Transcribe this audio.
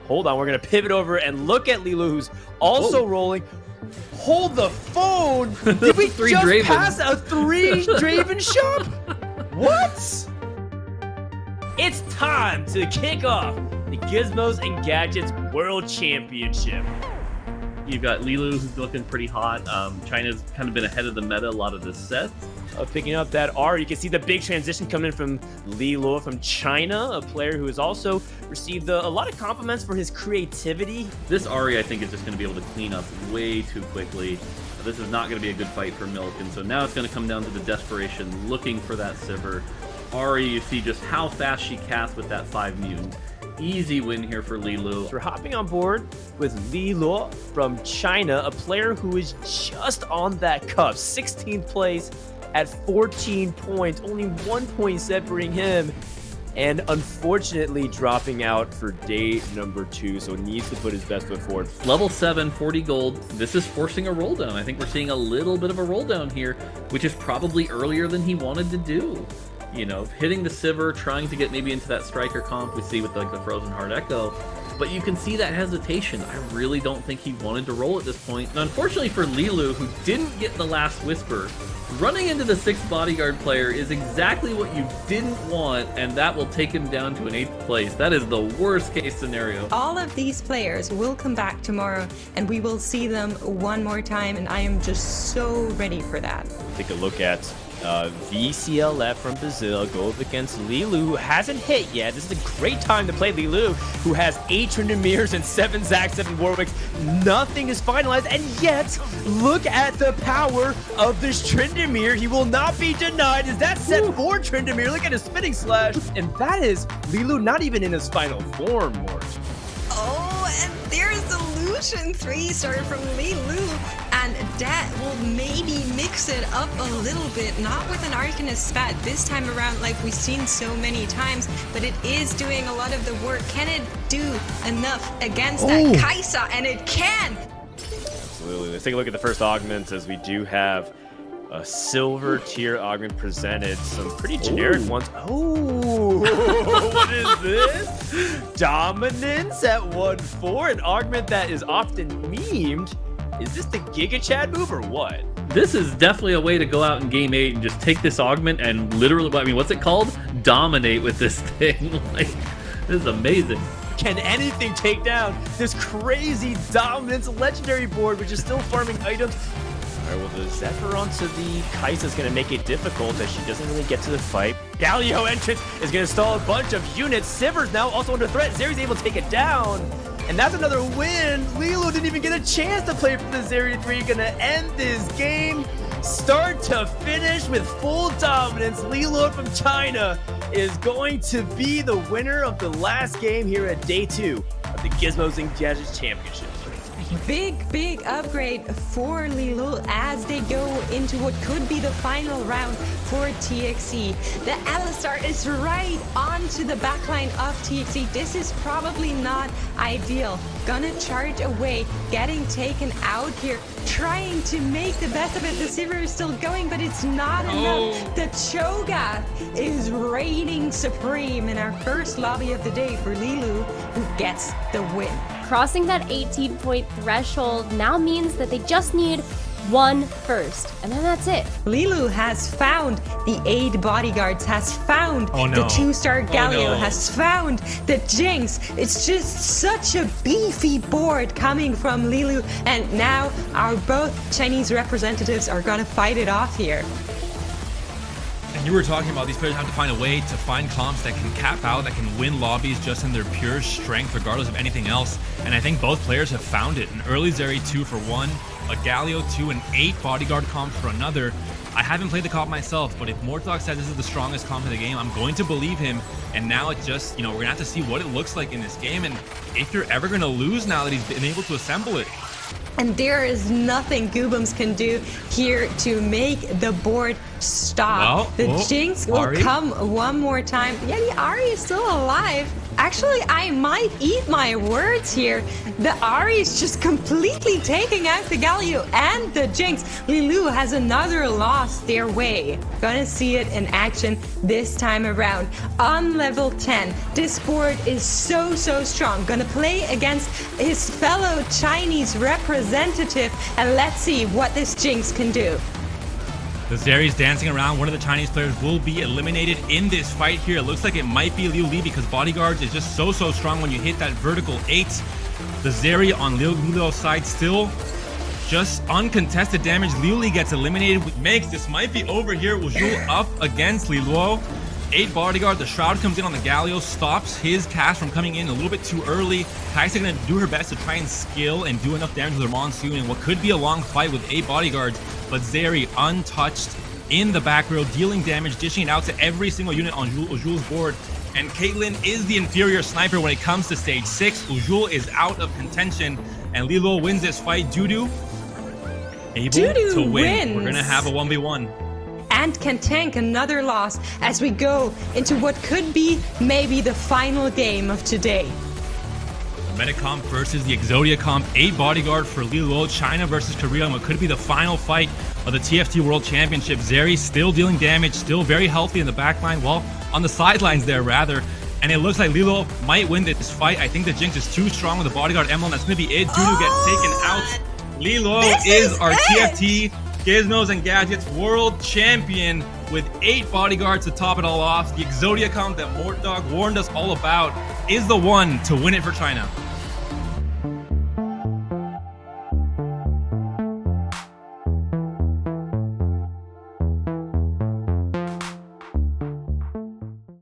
Hold on, we're going to pivot over and look at LiLuo, who's also rolling. Hold the phone! Did we just pass a 3 Draven shop? What? It's time to kick off the Gizmos and Gadgets World Championship. You've got LiLuo, who's looking pretty hot. China's kind of been ahead of the meta a lot of this set. Picking up that R, you can see the big transition coming from LiLuo from China, a player who has also received a lot of compliments for his creativity. This Ari, I think, is just going to be able to clean up way too quickly. This is not going to be a good fight for Milk, and so now it's going to come down to the desperation, looking for that Sivir. Ari, you see just how fast she casts with that 5 mutant. Easy win here for LiLuo. We're hopping on board with LiLuo from China, a player who is just on that cusp. 16th place at 14 points, only 1 point separating him, and unfortunately dropping out for day number 2, so needs to put his best foot forward. Level 7, 40 gold. This is forcing a roll down. I think we're seeing a little bit of a roll down here, which is probably earlier than he wanted to do. You know, hitting the Sivir, trying to get maybe into that striker comp we see with like the Frozen Heart Echo. But you can see that hesitation. I really don't think he wanted to roll at this point. And unfortunately for LiLuo, who didn't get the last Whisper, running into the 6th bodyguard player is exactly what you didn't want, and that will take him down to an 8th place. That is the worst case scenario. All of these players will come back tomorrow, and we will see them one more time, and I am just so ready for that. Take a look at VCLF from Brazil go up against LiLuo, who hasn't hit yet. This is a great time to play LiLuo, who has 8 Trindamirs and 7 Zacs, 7 Warwicks. Nothing is finalized, and yet, look at the power of this Trindamir. He will not be denied. Is that set for Trindamir? Look at his spinning slash. And that is LiLuo not even in his final form, Mort. Oh, and there's the Lucian 3 started from LiLuo. And that will maybe mix it up a little bit, not with an Arcanist spat this time around like we've seen so many times, but it is doing a lot of the work. Can it do enough against that Kai'Sa? And it can! Absolutely. Let's take a look at the first augments, as we do have a silver tier augment presented. Some pretty generic ones. Oh, what is this? Dominance at 1-4, an augment that is often memed. Is this the Giga Chad move or what? This is definitely a way to go out in game 8 and just take this augment and literally, I mean, what's it called? Dominate with this thing. Like, this is amazing. Can anything take down this crazy dominance legendary board, which is still farming items? All right, well, the Zephyr onto the Kai'Sa is going to make it difficult as she doesn't really get to the fight. Galio entrance is going to stall a bunch of units. Sivir's now also under threat. Zeri's able to take it down. And that's another win. LiLuo didn't even get a chance to play for the Zeri 3. Gonna end this game start to finish with full dominance. LiLuo from China is going to be the winner of the last game here at day 2 of the Gizmos and Gadgets Championship. Big upgrade for LiLuo as they go into what could be the final round for TXC. The Alistar is right onto the backline of TXC. This is probably not ideal. Gonna charge away, getting taken out here, trying to make the best of it. The Sivir is still going, but it's not enough. The Cho'Gath is reigning supreme in our first lobby of the day for LiLuo, who gets the win. Crossing that 18-point threshold now means that they just need 1 first, and then that's it. LiLuo has found the 8 bodyguards, has found the 2-star Galio, has found the Jinx. It's just such a beefy board coming from LiLuo, and now our both Chinese representatives are gonna fight it off here. And you were talking about these players have to find a way to find comps that can cap out, that can win lobbies just in their pure strength, regardless of anything else. And I think both players have found it. An early Zeri 2 for one, a Galio 2, and 8 bodyguard comps for another. I haven't played the comp myself, but if Mortlock says this is the strongest comp in the game, I'm going to believe him. And now it just, we're gonna have to see what it looks like in this game, and if they're ever gonna lose now that he's been able to assemble it. And there is nothing Goobums can do here to make the board stop. The Jinx will come one more time. Yeah, the Ahri is still alive. Actually, I might eat my words here. The Ari is just completely taking out the Galio and the Jinx. LiLuo has another loss their way. Gonna see it in action this time around. On level 10, this board is so strong. Gonna play against his fellow Chinese representative, and let's see what this Jinx can do. The Zeri's dancing around. One of the Chinese players will be eliminated in this fight here. It looks like it might be Liu Li because Bodyguards is just so strong when you hit that vertical 8. The Zeri on LiLuo's side still just uncontested damage. Liu Li gets eliminated, which makes this might be over here. Ujul up against LiLuo. 8 Bodyguard. The Shroud comes in on the Galio, stops his cast from coming in a little bit too early. Kaisa gonna do her best to try and skill and do enough damage with her Monsoon in what could be a long fight with 8 Bodyguards. But Zeri untouched in the back row, dealing damage, dishing it out to every single unit on Ujul's board. And Caitlyn is the inferior sniper when it comes to stage 6. Ujul is out of contention, and LiLuo wins this fight. Dudu able to win. Wins. We're gonna have a 1v1. And can tank another loss as we go into what could be maybe the final game of today. Metacomp versus the Exodia comp. 8 Bodyguard for LiLuo. China versus Korea in what could be the final fight of the TFT World Championship. Zeri still dealing damage, still very healthy in the backline. Well, on the sidelines there, rather. And it looks like LiLuo might win this fight. I think the Jinx is too strong with the Bodyguard emblem. That's going to be it. Dudu gets taken out. LiLuo is our TFT Gizmos and Gadgets World Champion with 8 Bodyguards to top it all off. The Exodia comp that Mortdog warned us all about is the one to win it for China.